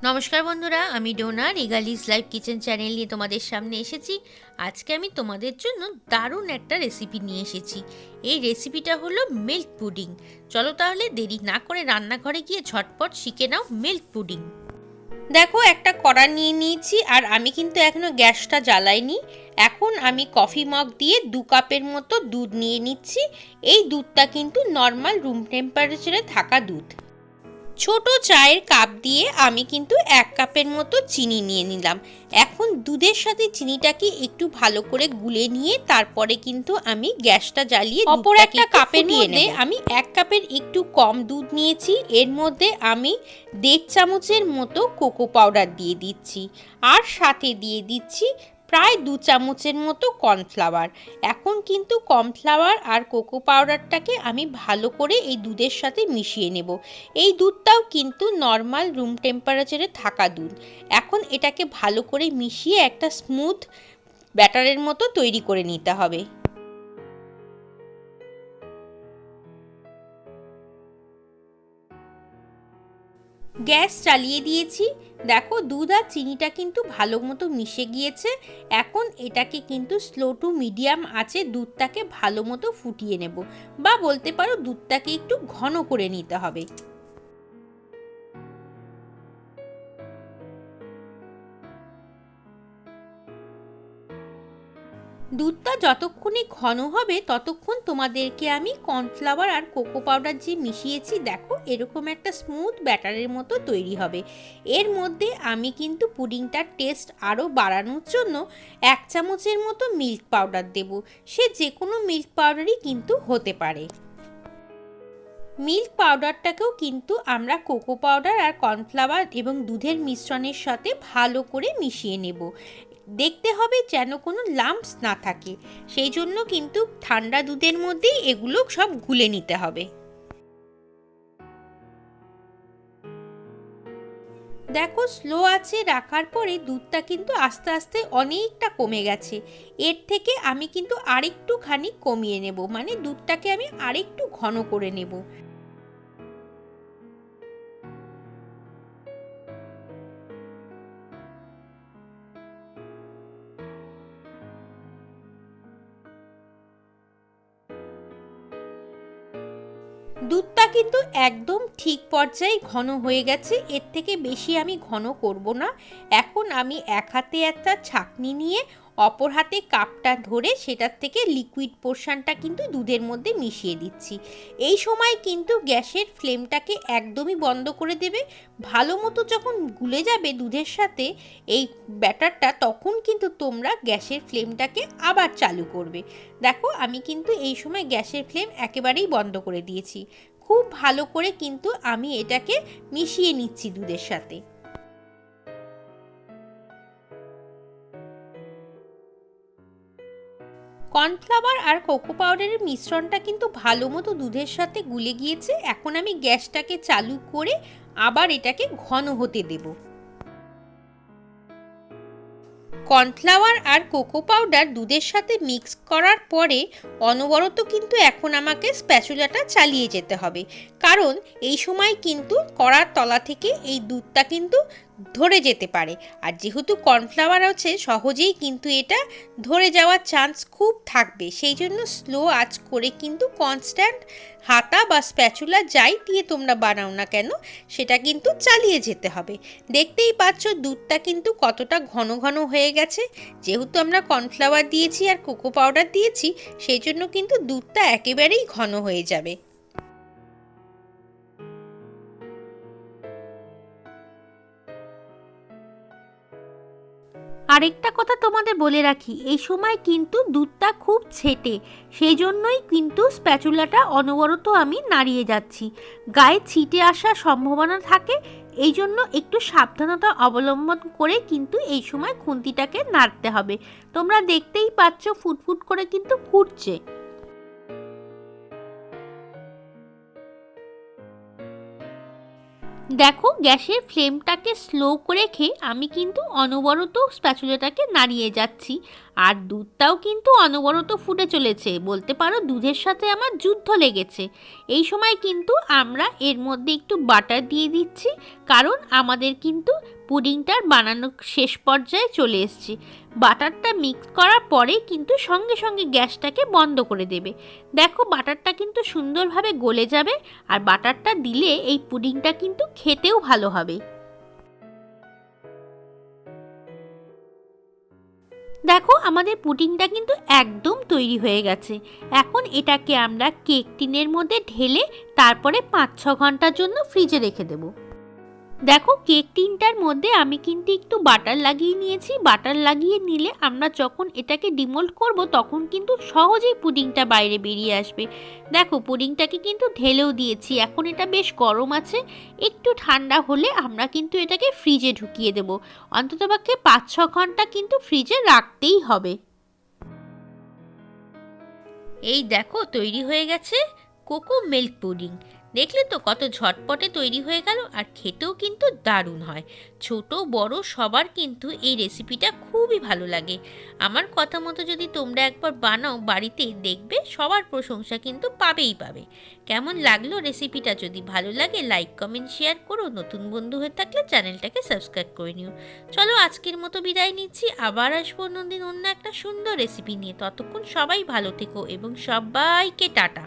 নমস্কার বন্ধুরা, আমি ডোনা রিগালিস লাইভ কিচেন চ্যানেল নিয়ে তোমাদের সামনে এসেছি। আজকে আমি তোমাদের জন্য দারুণ একটা রেসিপি নিয়ে এসেছি। এই রেসিপিটা হলো মিল্ক পুডিং। চলো তাহলে দেরি না করে রান্নাঘরে গিয়ে ঝটপট শিখে নাও মিল্ক পুডিং। দেখো, একটা কড়া নিয়ে নিয়েছি আর আমি কিন্তু এখনো গ্যাসটা জ্বালাইনি। এখন আমি কফি মগ দিয়ে 2 কাপের মতো দুধ নিয়ে নিচ্ছি। এই দুধটা কিন্তু নর্মাল রুম টেম্পারেচারে থাকা দুধ। ছোট চায়ের কাপ দিয়ে আমি কিন্তু 1 কাপের মতো চিনি নিয়ে নিলাম। এখন দুধের সাথে চিনিটাকে একটু ভালো করে গুলে নিয়ে তারপরে কিন্তু আমি গ্যাসটা জ্বালিয়ে অপর একটা কাপের মধ্যে আমি 1 কাপের একটু কম দুধ নিয়েছি। এর মধ্যে আমি 1.5 চামচের মতো কোকো পাউডার দিয়ে দিচ্ছি আর সাথে দিয়ে দিচ্ছি প্রায় 2 চামচের মতো কর্নফ্লাওয়ার। এখন কিন্তু কর্নফ্লাওয়ার আর কোকো পাউডারটাকে আমি ভালো করে এই দুধের সাথে মিশিয়ে নেব। এই দুধটাও কিন্তু নর্মাল রুম টেম্পারেচারে থাকা দুধ। এখন এটাকে ভালো করে মিশিয়ে একটা স্মুথ ব্যাটারের মতো তৈরি করে নিতে হবে। গ্যাস চালিয়ে দিয়েছি। দেখো, দুধ আর চিনিটা কিন্তু ভালো মতো মিশে গিয়েছে। এখন এটাকে কিন্তু স্লো টু মিডিয়াম আঁচে দুধটাকে ভালো মতো ফুটিয়ে নেব, বা বলতে পারো দুধটাকে একটু ঘন করে নিতে হবে। দুধটা যতক্ষণে ঘন হবে ততক্ষণ তোমাদেরকে আমি কর্নফ্লাওয়ার আর কোকো পাউডার যে মিশিয়েছি, দেখো এরকম একটা স্মুথ ব্যাটারের মতো তৈরি হবে। এর মধ্যে আমি কিন্তু পুডিংটার টেস্ট আরও বাড়ানোর জন্য 1 চামচের মতো মিল্ক পাউডার দেব। সে যে কোনো মিল্ক পাউডারই কিন্তু হতে পারে। মিল্ক পাউডারটাকেও কিন্তু আমরা কোকো পাউডার আর কর্নফ্লাওয়ার এবং দুধের মিশ্রণের সাথে ভালো করে মিশিয়ে নেব। দেখতে হবে যেন কোনো লাম্পস না থাকে, সেই জন্য কিন্তু ঠান্ডা দুধের মধ্যেই এগুলো সব গুলে নিতে হবে। দেখো, স্লো আঁচে রাখার পরে দুধটা কিন্তু আস্তে আস্তে অনেকটা কমে গেছে। এর থেকে আমি কিন্তু আরেকটুখানি কমিয়ে নেব, মানে দুধটাকে আমি আরেকটু ঘন করে নেব। দুধটা কিন্তু একদম ঠিক পর্যায়ে ঘন হয়ে গেছে। এর থেকে বেশি আমি ঘন করব না। এখন আমি এক হাতে একটা ছাঁকনি নিয়ে অপর হাতে কাপটা ধরে সেটার থেকে লিকুইড পোর্শনটা কিন্তু দুধের মধ্যে মিশিয়ে দিচ্ছি। এই সময় কিন্তু গ্যাসের ফ্লেমটাকে একদমই বন্ধ করে দেবে। ভালো মতো যখন গুলে যাবে দুধের সাথে এই ব্যাটারটা, তখন কিন্তু তোমরা গ্যাসের ফ্লেমটাকে আবার চালু করবে। দেখো, আমি কিন্তু এই সময় গ্যাসের ফ্লেম একেবারেই বন্ধ করে দিয়েছি। খুব ভালো করে কিন্তু আমি এটাকে মিশিয়ে নিচ্ছি দুধের সাথে। কর্নফ্লাওয়ার আর কোকো পাউডারের মিশ্রণটা কিন্তু ভালো মতো দুধের সাথে গুলে গিয়েছে। এখন আমি গ্যাসটাকে চালু করে আবার এটাকে ঘন হতে দেব। কর্নফ্লাওয়ার আর কোকো পাউডার দুধের সাথে মিক্স করার পরে অনবরত কিন্তু এখন আমাকে স্প্যাচুলাটা চালিয়ে যেতে হবে, কারণ এই সময় কিন্তু কড়ার তলা থেকে এই দুধটা কিন্তু ধরে যেতে পারে। আর যেহেতু কর্নফ্লাওয়ার আছে, সহজেই কিন্তু এটা ধরে যাওয়ার চান্স খুব থাকবে। সেই জন্য স্লো আঁচ করে কিন্তু কনস্ট্যান্ট হাতা বা স্প্যাচুলা যাই দিয়ে তোমরা বানাও না কেন, সেটা কিন্তু চালিয়ে যেতে হবে। দেখতেই পাচ্ছ দুধটা কিন্তু কতটা ঘন ঘন হয়ে গেছে। যেহেতু আমরা কর্নফ্লাওয়ার দিয়েছি আর কোকো পাউডার দিয়েছি, সেই জন্য কিন্তু দুধটা একেবারেই ঘন হয়ে যাবে। আরেকটা কথা তোমাদের বলে রাখি, এই সময় কিন্তু দুধটা খুব ছেটে, সেই জন্যই কিন্তু স্প্যাচুলাটা অনবরত আমি নাড়িয়ে যাচ্ছি। গায়ে ছিটে আসার সম্ভাবনা থাকে, এই জন্য একটু সাবধানতা অবলম্বন করে কিন্তু এই সময় খুন্তিটাকে নাড়তে হবে। তোমরা দেখতেই পাচ্ছ ফুটফুট করে কিন্তু ফুটছে। দেখো, গ্যাসের ফ্লেমটাকে স্লো করে রেখে আমি কিন্তু অনবরত স্প্যাচুলাটাকে নাড়িয়ে যাচ্ছি। আর দুধটাও কিন্তু অনবরত ফুটে চলেছে, বলতে পারো দুধের সাথে আমার যুদ্ধ লেগেছে। এই সময় কিন্তু আমরা এর মধ্যে একটু বাটার দিয়ে দিচ্ছি, কারণ আমাদের কিন্তু পুডিংটার বানানো শেষ পর্যায়ে চলে এসেছে। বাটারটা মিক্স করার পরে কিন্তু সঙ্গে সঙ্গে গ্যাসটাকে বন্ধ করে দেবে। দেখো বাটারটা কিন্তু সুন্দরভাবে গলে যাবে, আর বাটারটা দিলে এই পুডিংটা কিন্তু খেতেও ভালো হবে। দেখো আমাদের পুডিংটা কিন্তু একদম তৈরি হয়ে গেছে। এখন এটাকে আমরা কেক টিনের মধ্যে ঢেলে তারপরে 5-6 ঘন্টার জন্য ফ্রিজে রেখে দেবো। দেখো কেক টিনটার মধ্যে আমি কিন্তু একটু বাটার লাগিয়ে নিয়েছি। বাটার লাগিয়ে নিলে আমরা যখন এটাকে ডিমোল্ড করব তখন কিন্তু সহজেই পুডিংটা বাইরে বেরিয়ে আসবে। দেখো পুডিংটাকে কিন্তু ঢেলেও দিয়েছি, এখন এটা বেশ গরম আছে। একটু ঠান্ডা হলে আমরা কিন্তু এটাকে ফ্রিজে ঢুকিয়ে দেব। অন্ততপক্ষে 5-6 ঘন্টা কিন্তু ফ্রিজে রাখতেই হবে। এই দেখো তৈরি হয়ে গেছে কোকো মিল্ক পুডিং। দেখলে তো কত ঝটপটে তৈরি হয়ে গেল, আর খেতেও কিন্তু দারুণ হয়। ছোট বড় সবার কিন্তু এই রেসিপিটা খুবই ভালো লাগে। আমার কথা মতো যদি তোমরা একবার বানাও বাড়িতে, দেখবে সবার প্রশংসা কিন্তু পাবেই পাবে। কেমন লাগলো রেসিপিটা? যদি ভালো লাগে লাইক কমেন্ট শেয়ার করো, নতুন বন্ধু হয়ে থাকলে চ্যানেলটাকে সাবস্ক্রাইব করে নিও। চলো আজকের মতো বিদায় নিচ্ছি, আবার আসবো অন্যদিন অন্য একটা সুন্দর রেসিপি নিয়ে। ততক্ষণ সবাই ভালো থেকো এবং সবাইকে টাটা।